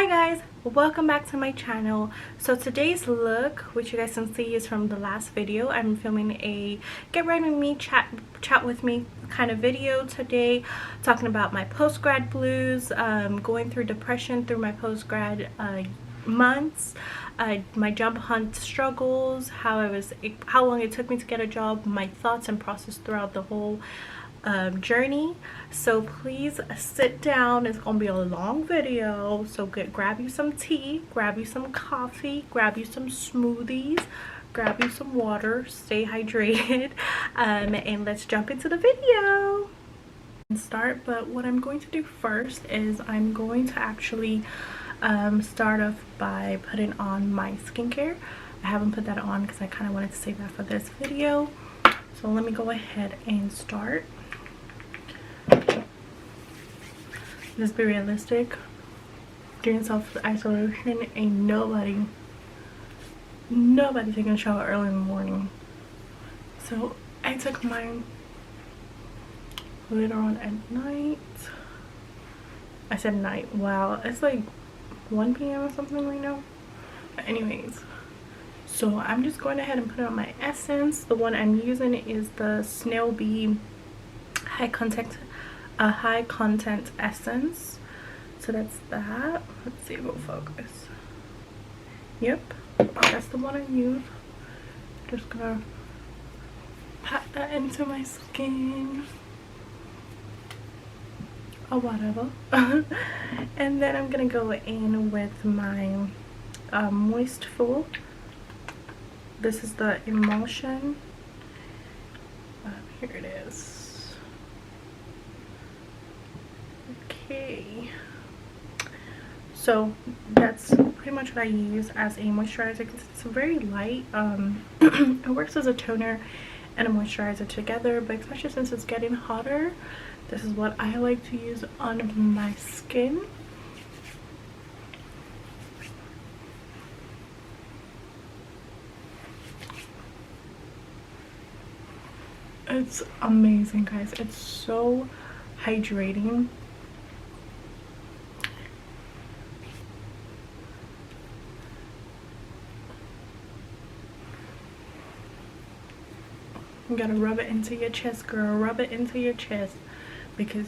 guys, welcome back to my channel. So today's look, which you guys can see, is from the last video. I'm filming a get ready with me, chat with me kind of video today, talking about my post-grad blues, going through depression through my post-grad months, my job hunt struggles, how long it took me to get a job, my thoughts and process throughout the whole journey. So please sit down. It's gonna be a long video, so grab you some tea, grab you some coffee, grab you some smoothies, grab you some water, stay hydrated, and let's jump into the video and start. But what I'm going to do first is I'm going to actually start off by putting on my skincare. I haven't put that on because I kind of wanted to save that for this video, so let me go ahead and start. Let's be realistic. During self-isolation, ain't nobody taking a shower early in the morning. So I took mine later on at night. I said night. Wow, it's like 1 p.m. or something right now. But anyways, so I'm just going ahead and put on my essence. The one I'm using is the Snail Bee high content essence. So that's that. Let's see if it'll focus. Yep, that's the one I use. Just gonna pat that into my skin or whatever. And then I'm gonna go in with my Moistful. This is the Emulsion. Here it is. Okay, so that's pretty much what I use as a moisturizer because it's very light. It works as a toner and a moisturizer together, but especially since it's getting hotter, this is what I like to use on my skin. It's amazing, guys. It's so hydrating. You gotta rub it into your chest, girl. Rub it into your chest, because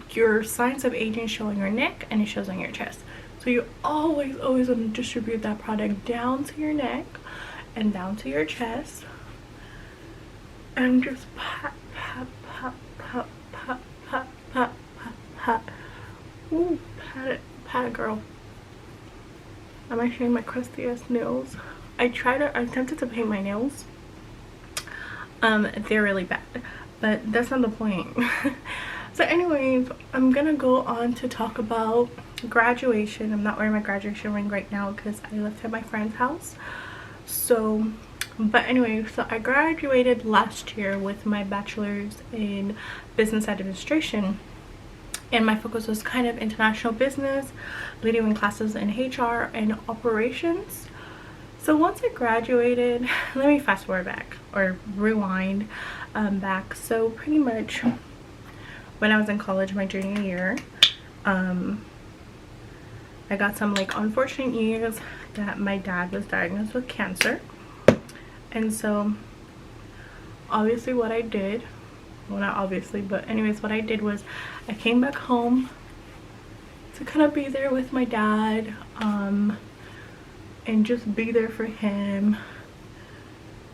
your signs of aging show on your neck and it shows on your chest. So you always want to distribute that product down to your neck and down to your chest, and just pat. Ooh, pat it, girl. I'm actually my crusty ass nails. I attempted to paint my nails. They're really bad, but that's not the point. So anyways, I'm gonna go on to talk about graduation. I'm not wearing my graduation ring right now because I left at my friend's house. So but anyway, so I graduated last year with my bachelor's in business administration, and my focus was kind of international business, leading in classes in HR and operations. So once I graduated, let me fast forward back, or rewind back. So pretty much when I was in college, my junior year, I got some like unfortunate news that my dad was diagnosed with cancer. And so obviously what I did, well, not obviously, but anyways, what I did was I came back home to kind of be there with my dad, and just be there for him.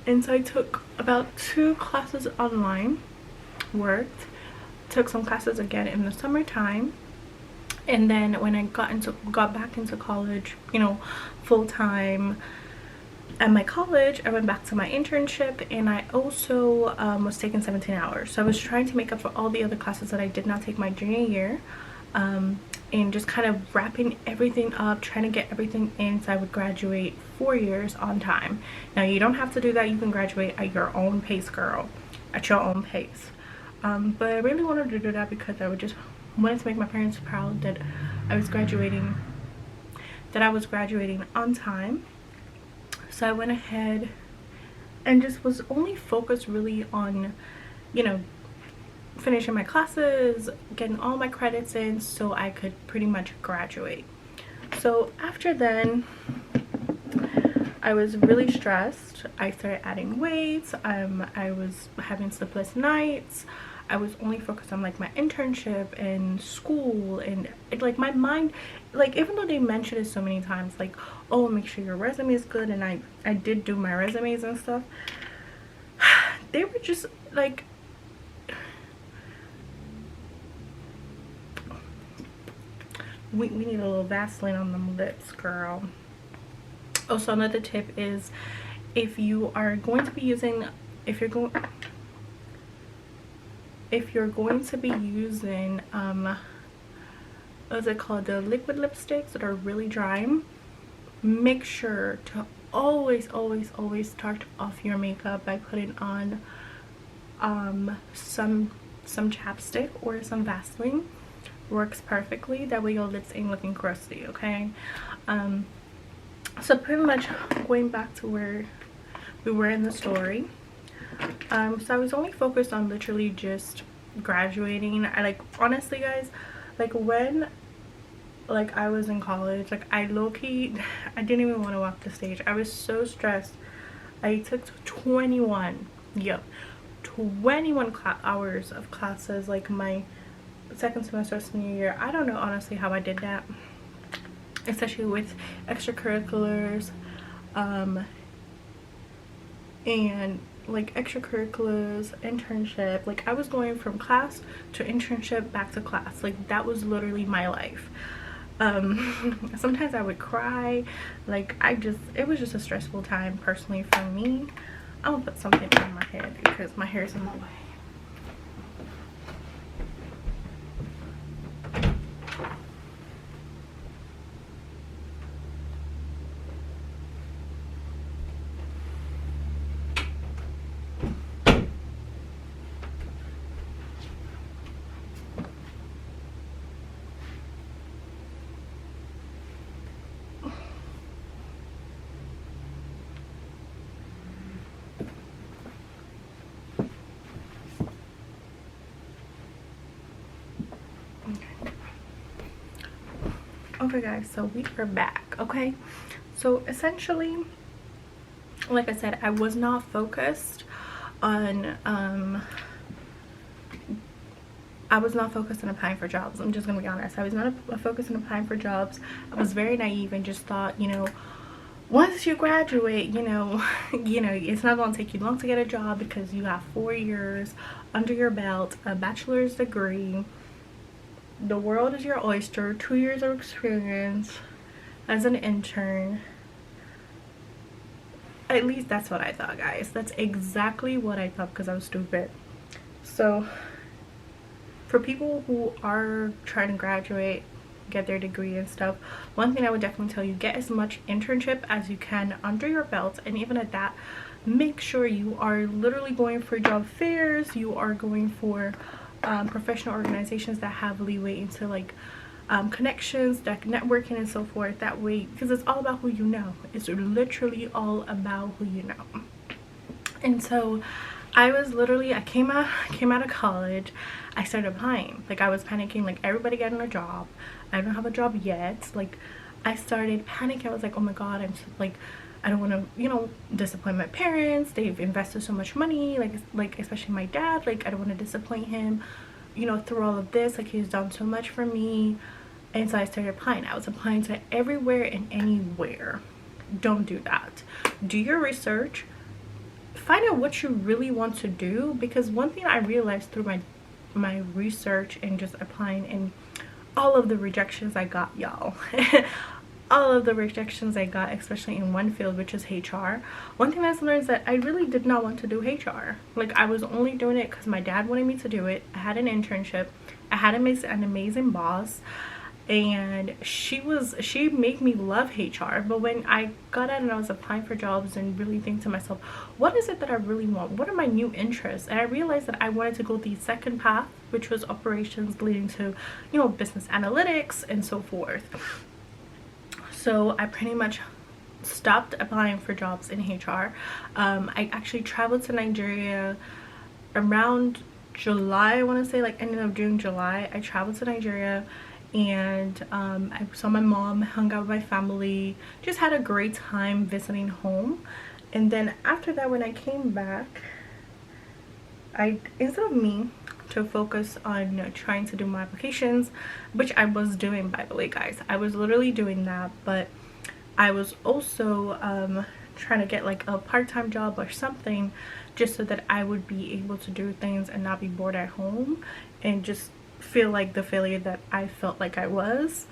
And so I took about 2 classes online, worked, took some classes again in the summertime, and then when I got back into college, you know, full-time at my college, I went back to my internship, and I also was taking 17 hours. So I was trying to make up for all the other classes that I did not take my junior year, and just kind of wrapping everything up, trying to get everything in so I would graduate 4 years on time. Now you don't have to do that. You can graduate at your own pace, girl, at your own pace. But I really wanted to do that because I just wanted to make my parents proud that I was graduating on time. So I went ahead and just was only focused really on, you know, finishing my classes, getting all my credits in so I could pretty much graduate. So after then, I was really stressed. I started adding weight. I was having sleepless nights. I was only focused on like my internship and school, and like my mind, like even though they mentioned it so many times, like, oh, make sure your resume is good, and I did do my resumes and stuff, they were just like, we need a little Vaseline on them lips, girl. Also, another tip is, if you are going to be using, if you're going to be using what's it called, the liquid lipsticks that are really dry, make sure to always start off your makeup by putting on some chapstick or some Vaseline. Works perfectly. That way your lips ain't looking crusty, okay? So pretty much going back to where we were in the story, so I was only focused on literally just graduating. I like, honestly guys, like when like I was in college, like I low-key, I didn't even want to walk the stage. I was so stressed. I took 21 hours of classes, like my second semester senior year. I don't know honestly how I did that, especially with extracurriculars and like extracurriculars, internship. Like I was going from class to internship, back to class. Like that was literally my life. Sometimes I would cry. Like it was just a stressful time personally for me. I'm gonna put something on my head because my hair is in my way. Okay guys, so we are back. Okay, so essentially, like I said, I was not focused on applying for jobs. I'm just gonna be honest. I was not focused on applying for jobs. I was very naive and just thought, you know, once you graduate, you know, it's not gonna take you long to get a job because you have 4 years under your belt, a bachelor's degree. The world is your oyster. 2 years of experience as an intern. At least that's what I thought, guys. That's exactly what I thought because I was stupid. So for people who are trying to graduate, get their degree and stuff, one thing I would definitely tell you, get as much internship as you can under your belt. And even at that, make sure you are literally going for job fairs, you are going for professional organizations that have leeway into like connections, that networking and so forth. That way, because it's all about who you know. It's literally all about who you know. And so I was literally, I came out of college, I started applying. Like I was panicking, like everybody getting a job. I don't have a job yet. Like I started panicking. I was like, oh my god, I'm so, like, I don't want to, you know, disappoint my parents. They've invested so much money, like especially my dad. Like I don't want to disappoint him, you know, through all of this. Like he's done so much for me. And so I started applying. I was applying to everywhere and anywhere. Don't do that. Do your research. Find out what you really want to do, because one thing I realized through my research and just applying, and all of the rejections I got, y'all. All of the rejections I got, especially in one field, which is HR. One thing I learned is that I really did not want to do HR. Like I was only doing it because my dad wanted me to do it. I had an internship. I had an amazing boss, and she made me love HR. But when I got out and I was applying for jobs and really think to myself, what is it that I really want? What are my new interests? And I realized that I wanted to go the second path, which was operations leading to, you know, business analytics and so forth. So I pretty much stopped applying for jobs in HR. I actually traveled to Nigeria around July, I want to say, like ending of June, July. I traveled to Nigeria and I saw my mom, hung out with my family, just had a great time visiting home. And then after that, when I came back, instead of me to focus on trying to do my applications, which I was doing, by the way guys, I was literally doing that, but I was also trying to get like a part-time job or something, just so that I would be able to do things and not be bored at home and just feel like the failure that I felt like I was.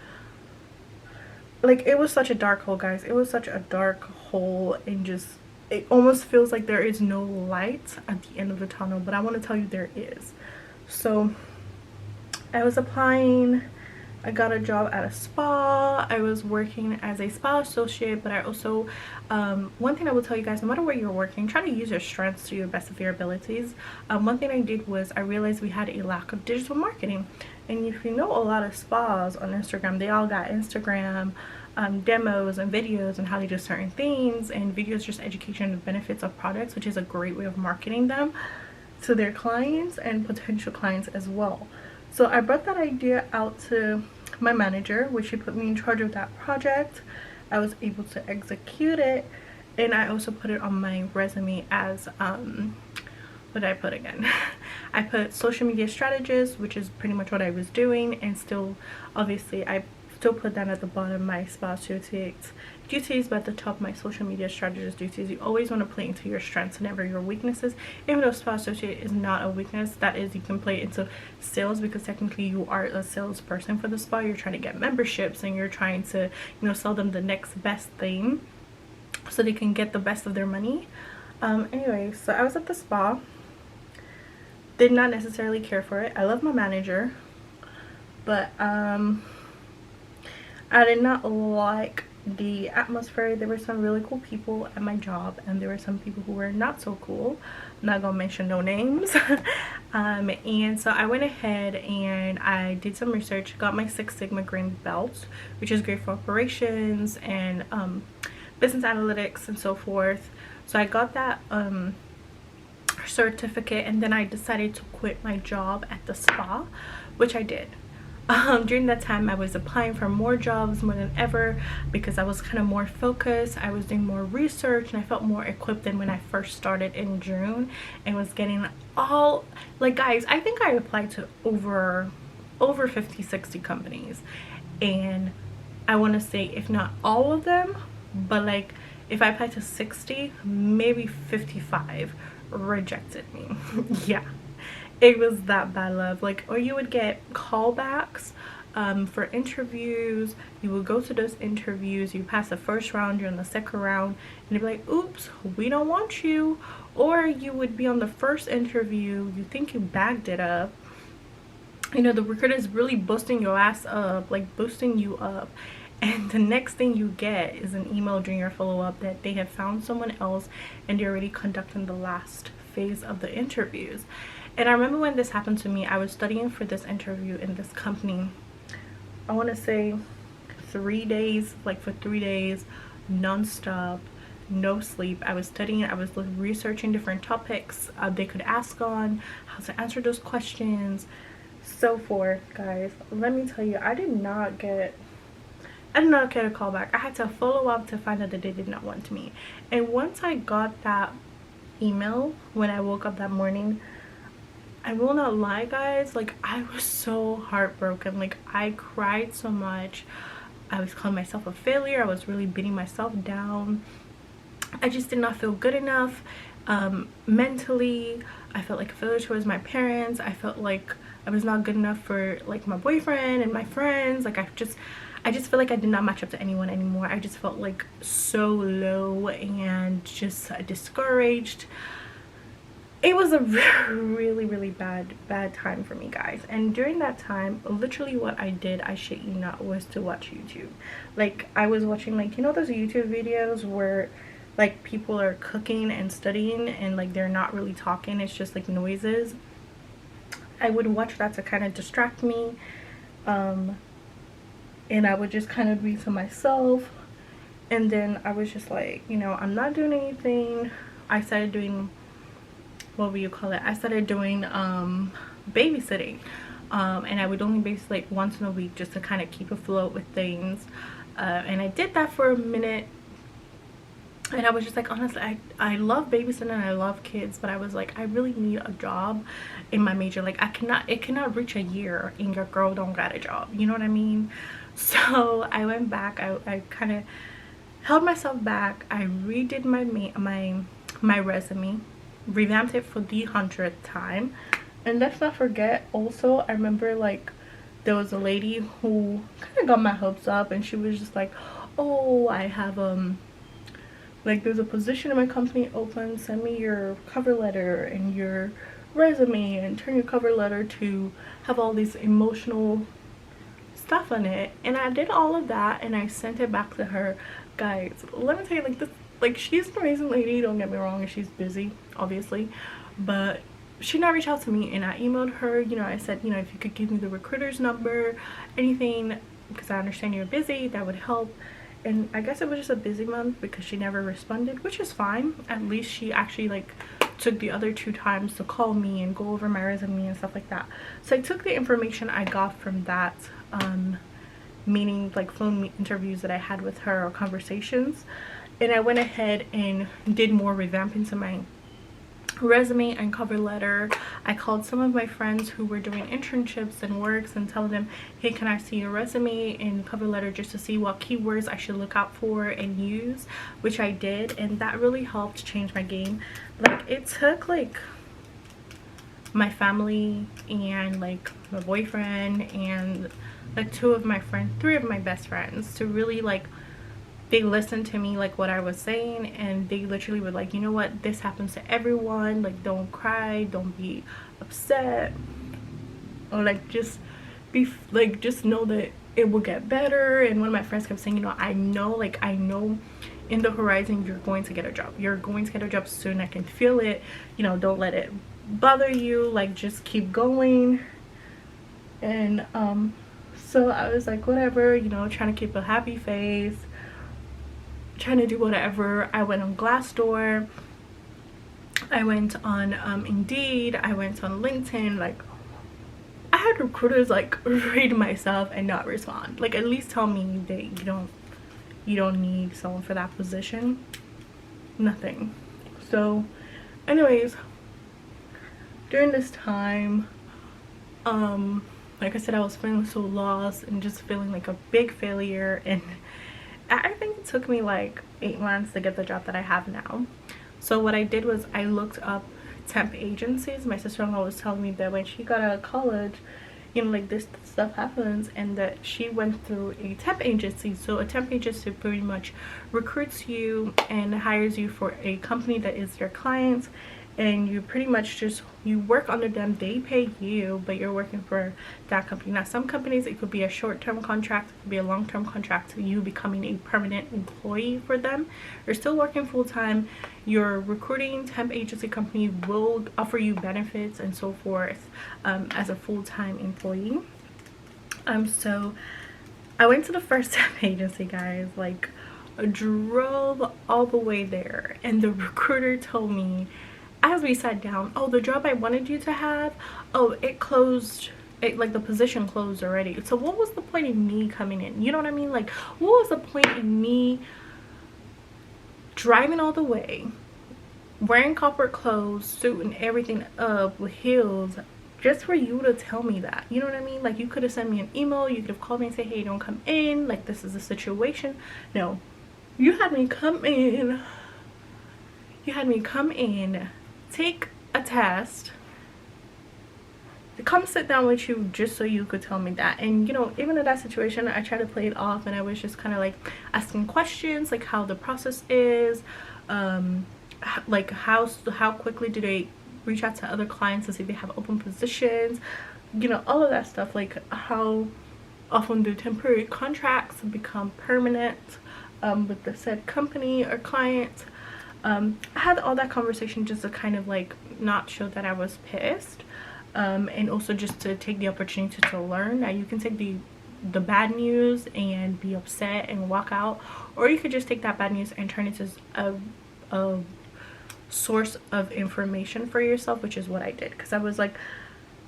Like, it was such a dark hole, guys. It was such a dark hole, and just, it almost feels like there is no light at the end of the tunnel, but I want to tell you there is. So I was applying, I got a job at a spa, I was working as a spa associate, but I also one thing I will tell you guys, no matter where you're working, try to use your strengths to your best of your abilities. One thing I did was I realized we had a lack of digital marketing, and if you know a lot of spas on Instagram, they all got Instagram demos and videos and how they do certain things, and videos just education and benefits of products, which is a great way of marketing them to their clients and potential clients as well. So I brought that idea out to my manager, which she put me in charge of that project. I was able to execute it, and I also put it on my resume as what did I put again? I put social media strategist, which is pretty much what I was doing, and still obviously I still put that at the bottom, my spa associates duties, but at the top, my social media strategist duties. You always want to play into your strengths and never your weaknesses. Even though spa associate is not a weakness, that is, you can play into sales, because technically you are a salesperson for the spa. You're trying to get memberships and you're trying to, you know, sell them the next best thing so they can get the best of their money. Anyway, so I was at the spa, did not necessarily care for it. I love my manager, but I did not like the atmosphere. There were some really cool people at my job, and there were some people who were not so cool. I'm not gonna mention no names. And so I went ahead and I did some research, got my 6 Sigma green belt, which is great for operations and business analytics and so forth. So I got that certificate, and then I decided to quit my job at the spa, which I did. During that time, I was applying for more jobs more than ever, because I was kind of more focused. I was doing more research, and I felt more equipped than when I first started in June, and was getting all, like, guys, I think I applied to over 50-60 companies, and I want to say if not all of them, but like if I applied to 60, maybe 55 rejected me. Yeah, it was that bad, love. Like, or you would get callbacks for interviews. You would go to those interviews, you pass the first round, you're in the second round, and they'd be like, oops, we don't want you. Or you would be on the first interview, you think you bagged it up, you know, the recruiter is really boosting your ass up, like boosting you up, and the next thing you get is an email during your follow-up that they have found someone else and they're already conducting the last phase of the interviews. And I remember when this happened to me, I was studying for this interview in this company, I want to say 3 days, like for 3 days non-stop, no sleep. I was studying, I was researching different topics they could ask on, how to answer those questions, so forth. Guys, let me tell you, I did not get a call back. I had to follow up to find out that they did not want me. And once I got that email when I woke up that morning, I will not lie, guys, like I was so heartbroken. Like, I cried so much. I was calling myself a failure. I was really beating myself down. I just did not feel good enough mentally. I felt like a failure towards my parents. I felt like I was not good enough for like my boyfriend and my friends. Like, I just feel like I did not match up to anyone anymore. I just felt like so low and just discouraged. It was a really bad time for me, guys. And during that time, literally what I did, I shit you not, was to watch YouTube. Like, I was watching, like, you know those YouTube videos where like people are cooking and studying and like they're not really talking, it's just like noises. I would watch that to kind of distract me, and I would just kind of be to myself. And then I was just like, you know, I'm not doing anything. I started doing, what will you call it, I started doing babysitting. and I would only base like once in a week just to kind of keep afloat with things. And I did that for a minute, and I was just like, honestly, I love babysitting and I love kids, but I was like, I really need a job in my major. Like, it cannot reach a year and your girl don't got a job, you know what I mean? So I went back. I kind of held myself back. I redid my resume, revamped it for the 100th time. And let's not forget, also, I remember like there was a lady who kind of got my hopes up, and she was just like, oh, I have like, there's a position in my company open, send me your cover letter and your resume, and turn your cover letter to have all these emotional stuff on it. And I did all of that, and I sent it back to her. Guys, let me tell you, like, this, like, she's an amazing lady, don't get me wrong, and she's busy, obviously, but she not reached out to me. And I emailed her, you know, I said, you know, if you could give me the recruiter's number, anything, because I understand you're busy, that would help. And I guess it was just a busy month because she never responded, which is fine. At least she actually like took the other 2 times to call me and go over my resume and stuff like that. So I took the information I got from that meeting, like phone interviews that I had with her, or conversations, and I went ahead and did more revamping to my resume and cover letter. I called some of my friends who were doing internships and works and telling them, hey, can I see your resume and cover letter, just to see what keywords I should look out for and use, which I did. And that really helped change my game. Like, it took like my family and like my boyfriend and like 2 of my friends, 3 of my best friends, to really like, they listened to me, like what I was saying, and they literally were like, you know what, this happens to everyone, like, don't cry, don't be upset, or like just be like, just know that it will get better. And one of my friends kept saying, you know, I know in the horizon you're going to get a job, you're going to get a job soon, I can feel it, you know, don't let it bother you, like, just keep going. And so I was like, whatever, you know, trying to keep a happy face, trying to do whatever. I went on Glassdoor, I went on Indeed, I went on LinkedIn. Like, I had recruiters like read myself and not respond. Like, at least tell me that you don't need someone for that position. Nothing. So anyways, during this time, like I said, I was feeling so lost and just feeling like a big failure. And I think it took me like 8 months to get the job that I have now. So what I did was I looked up temp agencies. My sister-in-law was telling me that when she got out of college, you know, like, this stuff happens, and that she went through a temp agency. So a temp agency pretty much recruits you and hires you for a company that is their clients, and you pretty much just, you work under them, they pay you, but you're working for that company. Now, some companies, it could be a short-term contract, it could be a long-term contract, so you becoming a permanent employee for them. You're still working full-time. Your recruiting temp agency company will offer you benefits and so forth as a full-time employee. So I went to the first temp agency, guys. Like, I drove all the way there, and the recruiter told me, as we sat down, oh, the job I wanted you to have, oh, it closed, like, the position closed already. So what was the point in me coming in? You know what I mean? Like, what was the point in me driving all the way, wearing corporate clothes, suit and everything up with heels, just for you to tell me that? You know what I mean? Like, you could have sent me an email, you could have called me and say, hey, don't come in, like, this is the situation. No, you had me come in, take a test, to come sit down with you just so you could tell me that. And, you know, even in that situation, I tried to play it off, and I was just kind of like asking questions, like how the process is, like how quickly do they reach out to other clients to see if they have open positions, you know, all of that stuff. Like, how often do temporary contracts become permanent with the said company or client. I had all that conversation just to kind of like not show that I was pissed, and also just to take the opportunity to learn. Now, you can take the bad news and be upset and walk out, or you could just take that bad news and turn it into a source of information for yourself, which is what I did. Because I was like,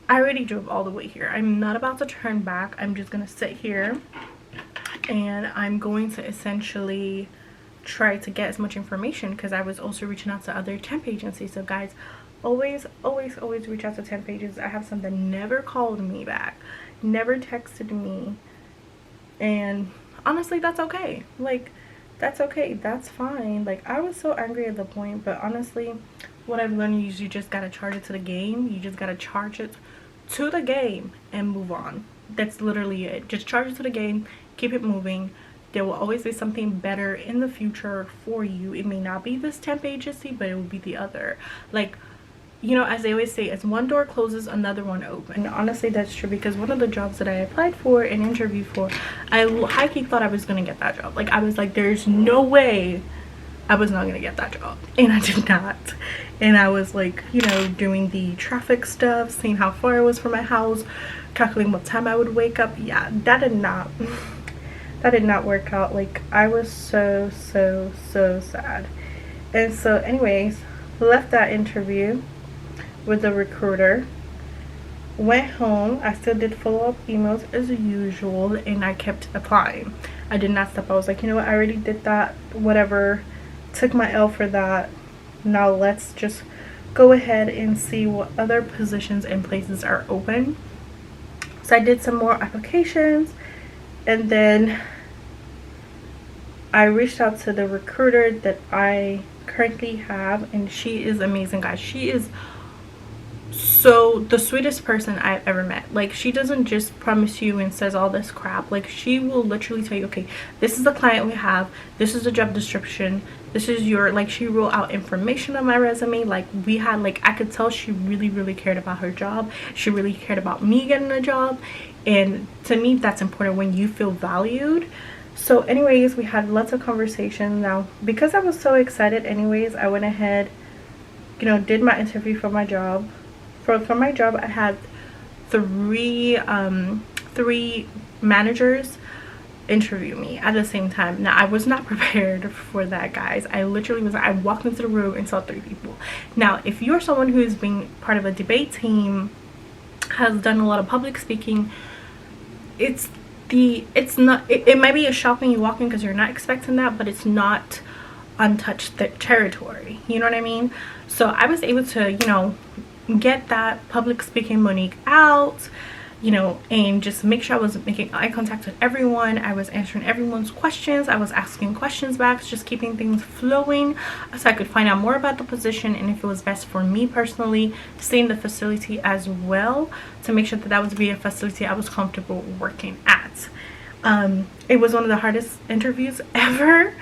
I already drove all the way here. I'm not about to turn back. I'm just gonna sit here and I'm going to essentially try to get as much information, because I was also reaching out to other temp agencies. So guys, always reach out to temp agencies. I have some that never called me back, never texted me, and honestly, that's okay. Like, that's okay, that's fine. Like, I was so angry at the point, but honestly, what I've learned is you just gotta charge it to the game. You just gotta charge it to the game and move on. That's literally it. Just charge it to the game, keep it moving. There will always be something better in the future for you. It may not be this temp agency, but it will be the other. Like, you know, as they always say, as one door closes, another one opens. And honestly, that's true, because one of the jobs that I applied for and interviewed for, I high-key thought I was gonna get that job. Like, I was like, there's no way I was not gonna get that job, and I did not. And I was like, you know, doing the traffic stuff, seeing how far it was from my house, calculating what time I would wake up. Yeah, that did not work out. Like, I was so sad. And so anyways, left that interview with the recruiter, went home. I still did follow-up emails as usual, and I kept applying. I did not stop. I was like, you know what, I already did that, whatever, took my L for that. Now let's just go ahead and see what other positions and places are open. So I did some more applications, and then I reached out to the recruiter that I currently have, and she is amazing, guys. She is so the sweetest person I've ever met. Like, she doesn't just promise you and says all this crap. Like, she will literally tell you, okay, this is the client we have, this is the job description, this is your, like, she wrote out information on my resume. Like, we had, like, I could tell she really cared about her job. She really cared about me getting a job, and to me, that's important when you feel valued. So anyways, we had lots of conversation. Now, because I was so excited anyways, I went ahead, you know, did my interview for my job. For my job, I had three managers interview me at the same time. Now, I was not prepared for that, guys. I walked into the room and saw 3 people. Now, if you're someone who is being part of a debate team, has done a lot of public speaking, it might be a shock when you walk in because you're not expecting that, but it's not untouched territory. You know what I mean? So I was able to, you know, get that public speaking Monique out, you know, and just make sure I was making eye contact with everyone. I was answering everyone's questions. I was asking questions back, just keeping things flowing so I could find out more about the position and if it was best for me personally to stay in the facility as well, to make sure that that would be a facility I was comfortable working at. It was one of the hardest interviews ever,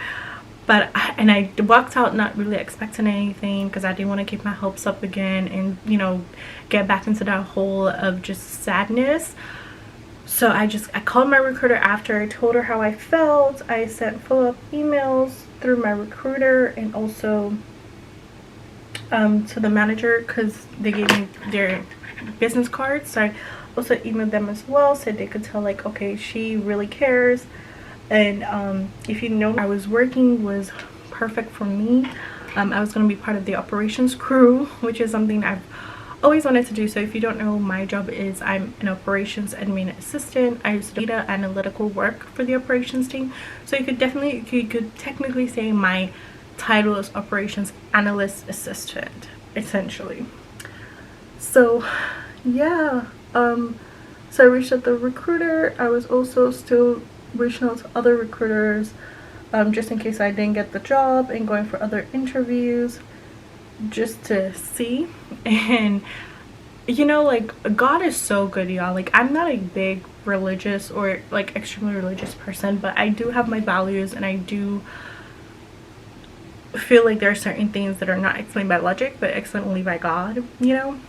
but I walked out not really expecting anything, because I didn't want to keep my hopes up again and, you know, get back into that hole of just sadness. So I called my recruiter after. I told her how I felt. I sent follow-up emails through my recruiter and also to the manager, because they gave me their business cards. So I also emailed them as well, said they could tell, like, okay, she really cares. And if you know, I was working was perfect for me. I was going to be part of the operations crew, which is something I've always wanted to do. So if you don't know, my job is I'm an operations admin assistant. I do data analytical work for the operations team. So you could technically say my title is operations analyst assistant, essentially. So yeah, so I reached out to the recruiter. I was also still reaching out to other recruiters, just in case I didn't get the job, and going for other interviews just to see. And you know, like, God is so good, y'all. Like, I'm not a big religious or like extremely religious person, but I do have my values, and I do feel like there are certain things that are not explained by logic but explained only by God, you know.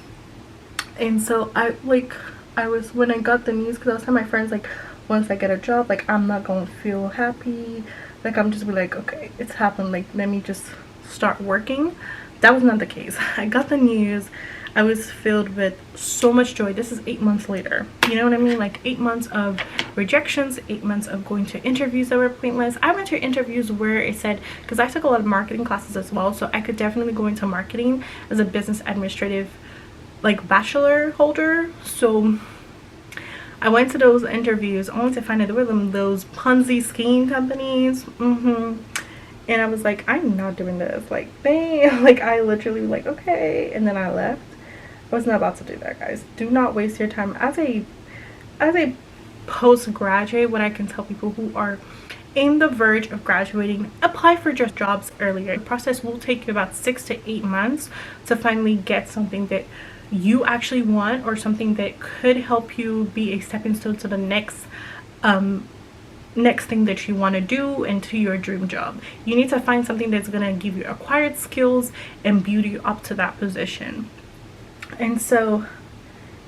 And so when I got the news, because I was telling my friends, like, once I get a job, like, I'm not gonna feel happy, like, I'm just be like, okay, it's happened, like, let me just start working. That was not the case. I got the news, I was filled with so much joy. This is 8 months later, you know what I mean? Like, 8 months of rejections, 8 months of going to interviews that were pointless. I went to interviews where it said, because I took a lot of marketing classes as well, so I could definitely go into marketing as a business administrative like bachelor holder. So I went to those interviews only to find out they were those Ponzi scheme companies. And I was like, I'm not doing this. Like, dang. Like, I literally was like, okay. And then I left. I was not about to do that, guys. Do not waste your time. As a postgraduate, what I can tell people who are in the verge of graduating, apply for just jobs earlier. The process will take you about 6 to 8 months to finally get something that you actually want, or something that could help you be a stepping stone to the next thing that you want to do into your dream job. You need to find something that's going to give you acquired skills and build you up to that position. And so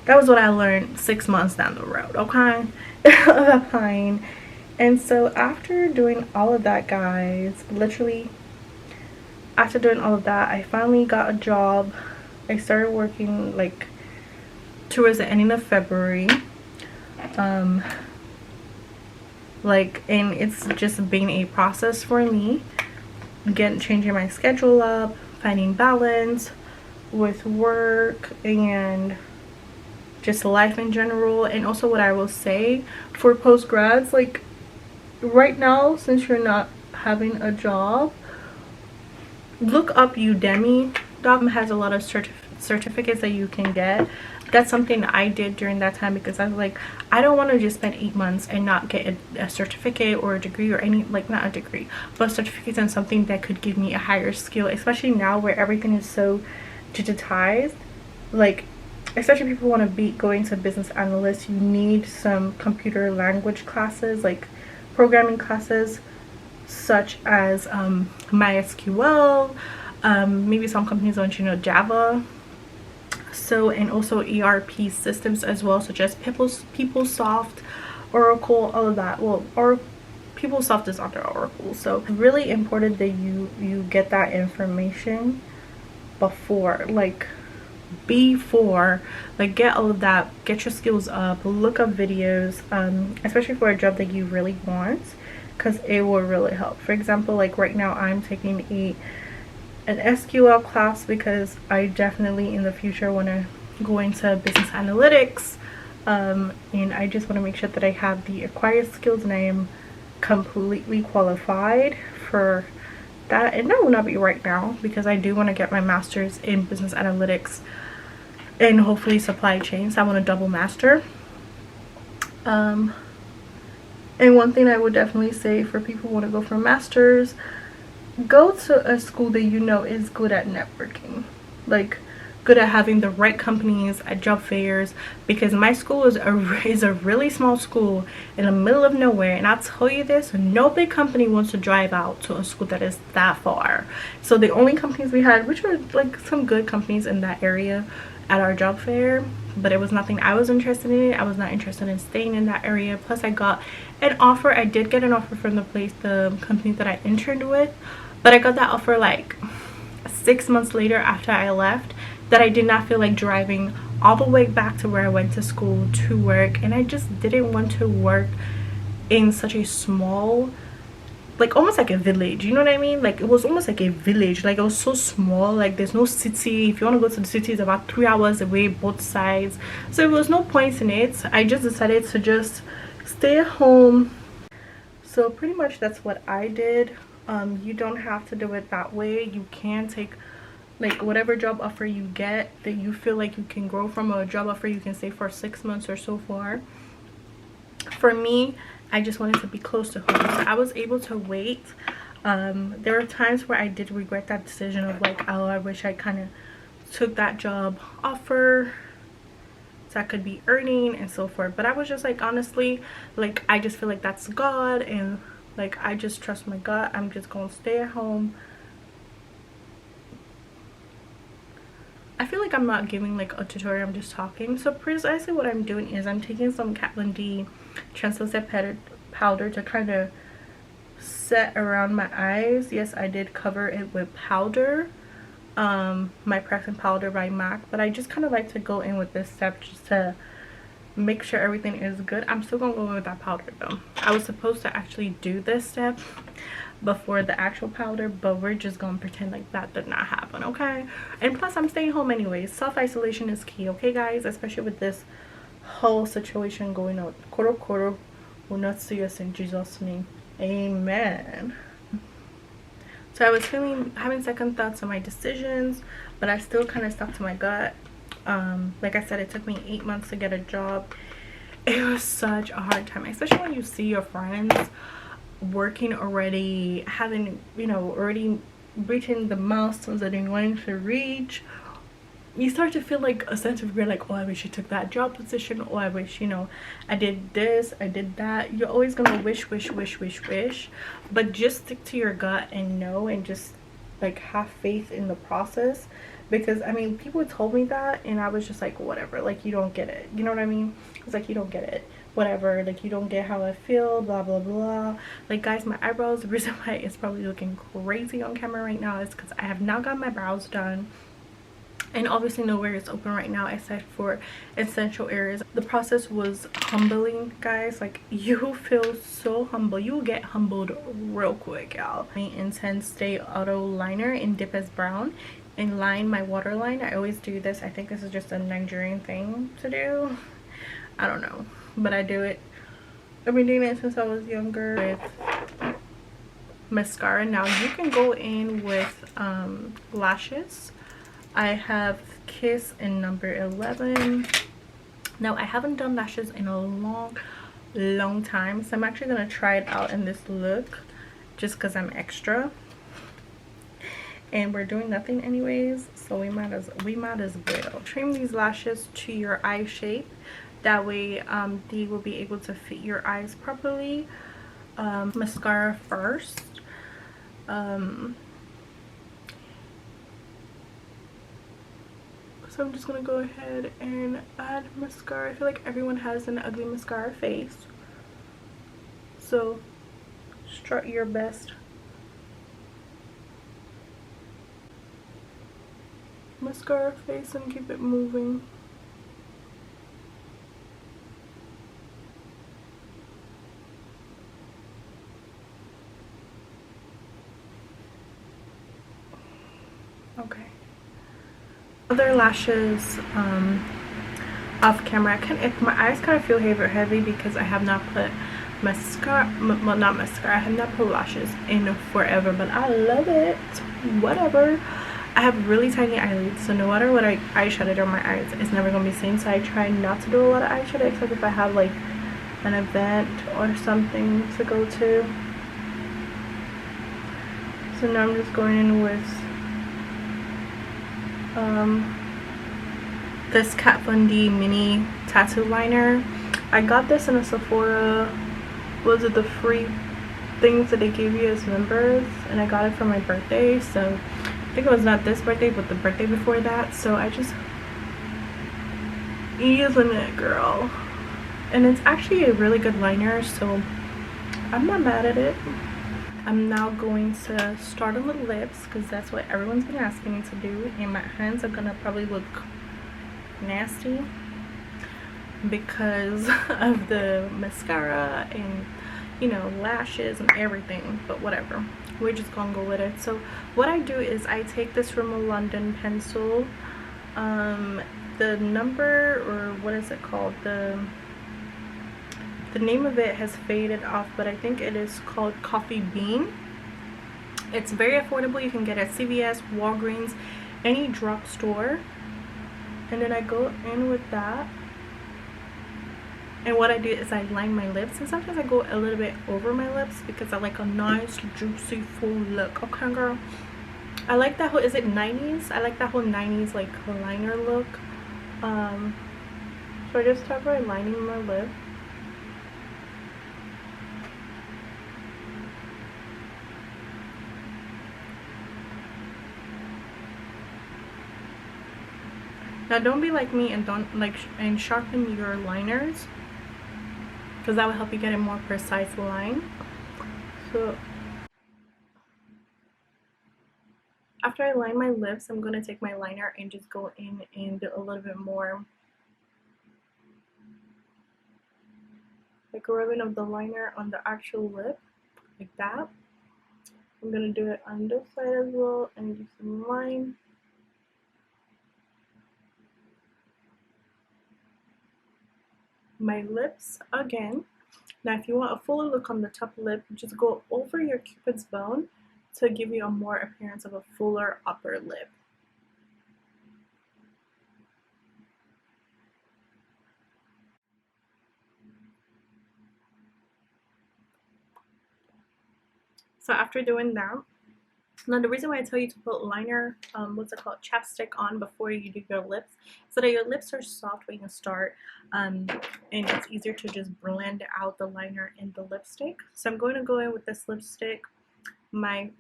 that was what I learned 6 months down the road, okay, of applying. And so after doing all of that, guys, literally after doing all of that, I finally got a job. I started working like towards the ending of February. And it's just been a process for me, changing my schedule up, finding balance with work and just life in general. And also, what I will say for post-grads, like right now, since you're not having a job, look up Udemy. Has a lot of certificates that you can get. That's something I did during that time, because I was like, I don't want to just spend 8 months and not get a certificate or a degree, or any, like, not a degree, but certificates in something that could give me a higher skill, especially now where everything is so digitized. Like, especially people want to be going to business analyst, you need some computer language classes, like programming classes, such as MySQL. Maybe some companies don't, you know, Java. So, and also ERP systems as well, such as PeopleSoft, Oracle, all of that. Well, or PeopleSoft is under Oracle. So really important that you get that information before, like get all of that, get your skills up, look up videos, especially for a job that you really want, because it will really help. For example, like right now I'm taking an SQL class, because I definitely in the future want to go into business analytics, and I just want to make sure that I have the acquired skills and I am completely qualified for that. And that will not be right now, because I do want to get my master's in business analytics and hopefully supply chain, so I want to double master. And one thing I would definitely say for people who want to go for a master's, go to a school that you know is good at networking, like good at having the right companies at job fairs, because my school is a really small school in the middle of nowhere, and I'll tell you this, no big company wants to drive out to a school that is that far. So the only companies we had, which were like some good companies in that area at our job fair, but it was nothing I was interested in. I was not interested in staying in that area. Plus I got an offer. I did get an offer from the company that I interned with, but I got that offer like 6 months later after I left, that I did not feel like driving all the way back to where I went to school to work. And I just didn't want to work in such a small, like almost like a village, you know what I mean? Like it was almost like a village, like it was so small, like there's no city. If you want to go to the city, it's about 3 hours away both sides, so there was no point in it. I just decided to just stay at home. So pretty much that's what I did. You don't have to do it that way. You can take like whatever job offer you get that you feel like you can grow from, a job offer you can stay for 6 months or so far. For me, I just wanted to be close to home, so I was able to wait. There were times where I did regret that decision of like, oh, I wish I kind of took that job offer so I could be earning and so forth. But I was just like, honestly, like I just feel like that's God, and like I just trust my gut. I'm just gonna stay at home. I feel like I'm not giving like a tutorial, I'm just talking. So precisely what I'm doing is I'm taking some Kat Von D translucent powder to kind of set around my eyes. Yes, I did cover it with powder, my pressing powder by MAC, but I just kind of like to go in with this step just to make sure everything is good. I'm still gonna go with that powder though. I was supposed to actually do this step before the actual powder, but we're just gonna pretend like that did not happen, okay? And plus I'm staying home anyways. Self-isolation is key, okay guys? Especially with this whole situation going on. Koro koro will not see us in Jesus' name. Amen. So I was having second thoughts on my decisions, but I still kind of stuck to my gut. Like I said, it took me 8 months to get a job. It was such a hard time, especially when you see your friends working already, having, you know, already reaching the milestones that they wanted to reach. You start to feel like a sense of regret, like, oh, I wish I took that job position, or I wish, you know, I did this, I did that. You're always gonna wish, but just stick to your gut and know, and just like have faith in the process. Because I mean, people told me that and I was just like, whatever, like, you don't get it, you know what I mean? It's like, you don't get it, whatever, like, you don't get how I feel, blah blah blah. Like guys, my eyebrows, the reason why it's probably looking crazy on camera right now is because I have not got my brows done, and obviously nowhere is open right now except for essential areas. The process was humbling, guys. Like, you feel so humble, you will get humbled real quick, y'all. Intense Stay Auto Liner in Dip as Brown and line my waterline. I always do this. I think this is just a Nigerian thing to do, I don't know, but I do it. I've been doing it since I was younger. With mascara, now you can go in with lashes. I have Kiss in number 11. Now I haven't done lashes in a long time, so I'm actually gonna try it out in this look just because I'm extra and we're doing nothing anyways, so we might as well trim these lashes to your eye shape. That way they will be able to fit your eyes properly. Mascara first. So I'm just gonna go ahead and add mascara. I feel like everyone has an ugly mascara face, so strut your best mascara face and keep it moving. Okay. Other lashes off camera. My eyes kind of feel heavy because I have not put mascara, well, not mascara, I have not put lashes in forever, but I love it. Whatever. I have really tiny eyelids, so no matter what eyeshadow on my eyes, it's never gonna be the same. So I try not to do a lot of eyeshadow except if I have like an event or something to go to. So now I'm just going in with this Kat Von D mini tattoo liner. I got this in a Sephora. Was it the free things that they gave you as members? And I got it for my birthday, so I think it was not this birthday but the birthday before that. So I just using it, girl, and it's actually a really good liner, so I'm not mad at it. I'm now going to start on the lips because that's what everyone's been asking me to do, and my hands are gonna probably look nasty because of the mascara and, you know, lashes and everything, but whatever, we're just gonna go with it. So what I do is I take this Rimmel London pencil, the number, or what is it called, the name of it has faded off, but I think it is called Coffee Bean. It's very affordable. You can get it at CVS, Walgreens, any drugstore. And then I go in with that, and what I do is I line my lips, and sometimes I go a little bit over my lips because I like a nice juicy full look. Okay girl, I like that whole, is it 90s? I like that whole 90s like liner look. So I just start by lining my lip. Now don't be like me and and sharpen your liners, because that will help you get a more precise line. So after I line my lips, I'm going to take my liner and just go in and do a little bit more like rubbing of the liner on the actual lip, like that. I'm gonna do it on this side as well and do some line. My lips again. Now if you want a fuller look on the top lip, just go over your cupid's bone to give you a more appearance of a fuller upper lip. So after doing that, now the reason why I tell you to put liner, what's it called, chapstick on before you do your lips, so that your lips are soft when you start, and it's easier to just blend out the liner in the lipstick. So I'm going to go in with this lipstick. My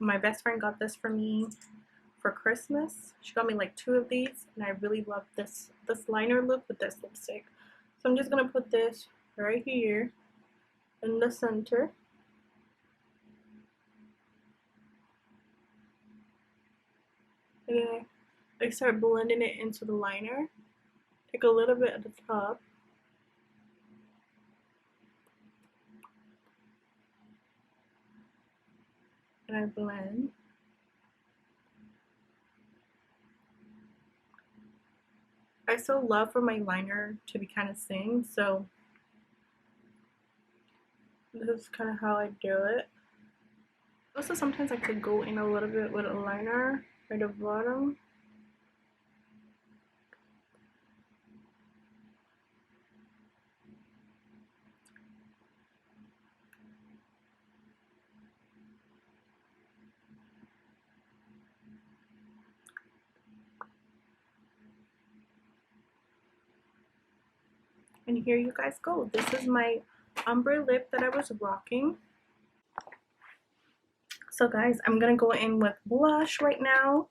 best friend got this for me for Christmas. She got me like 2 of these, and I really love this liner look with this lipstick. So I'm just gonna put this right here in the center. And then I start blending it into the liner. Take a little bit at the top. And I blend. I still love for my liner to be kind of thin, so this is kind of how I do it. Also, sometimes I could go in a little bit with a liner at the bottom. And here you guys go. This is my ombre lip that I was rocking. So guys, I'm gonna go in with blush right now,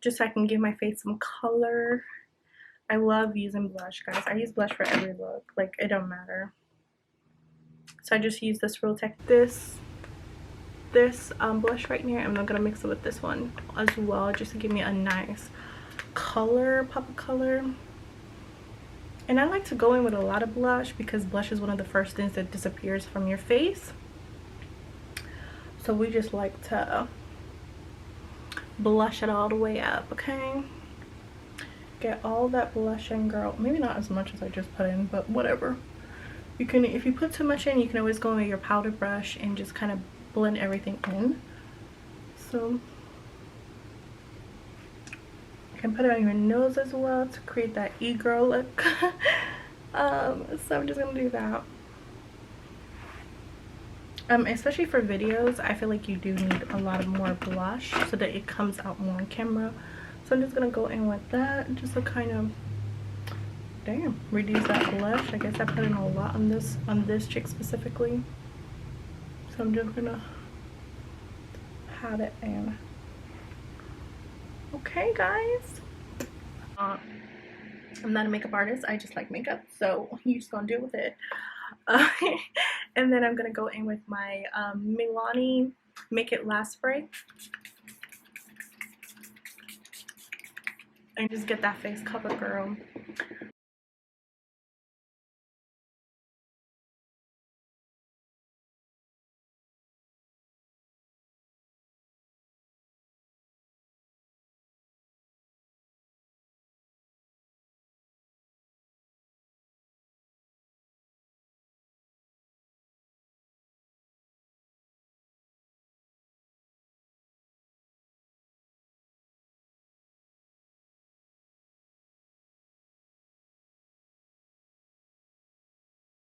just so I can give my face some color. I love using blush, guys. I use blush for every look, like it don't matter. So I just use this Real Tech, this blush right here. I'm not gonna mix it with this one as well, just to give me a nice color, pop of color. And I like to go in with a lot of blush because blush is one of the first things that disappears from your face. So we just like to blush it all the way up, okay? Get all that blush in, girl. Maybe not as much as I just put in, but whatever. You can, if you put too much in, you can always go in with your powder brush and just kind of blend everything in. So you can put it on your nose as well to create that e-girl look. So I'm just gonna do that. Especially for videos, I feel like you do need a lot of more blush so that it comes out more on camera. So I'm just gonna go in with that just to kind of, damn, reduce that blush. I guess I put in a lot on this chick specifically. So I'm just gonna pat it in. Okay, guys. I'm not a makeup artist. I just like makeup, so you just gonna deal with it. And then I'm gonna go in with my Maybelline Make It Last spray and just get that face covered, girl.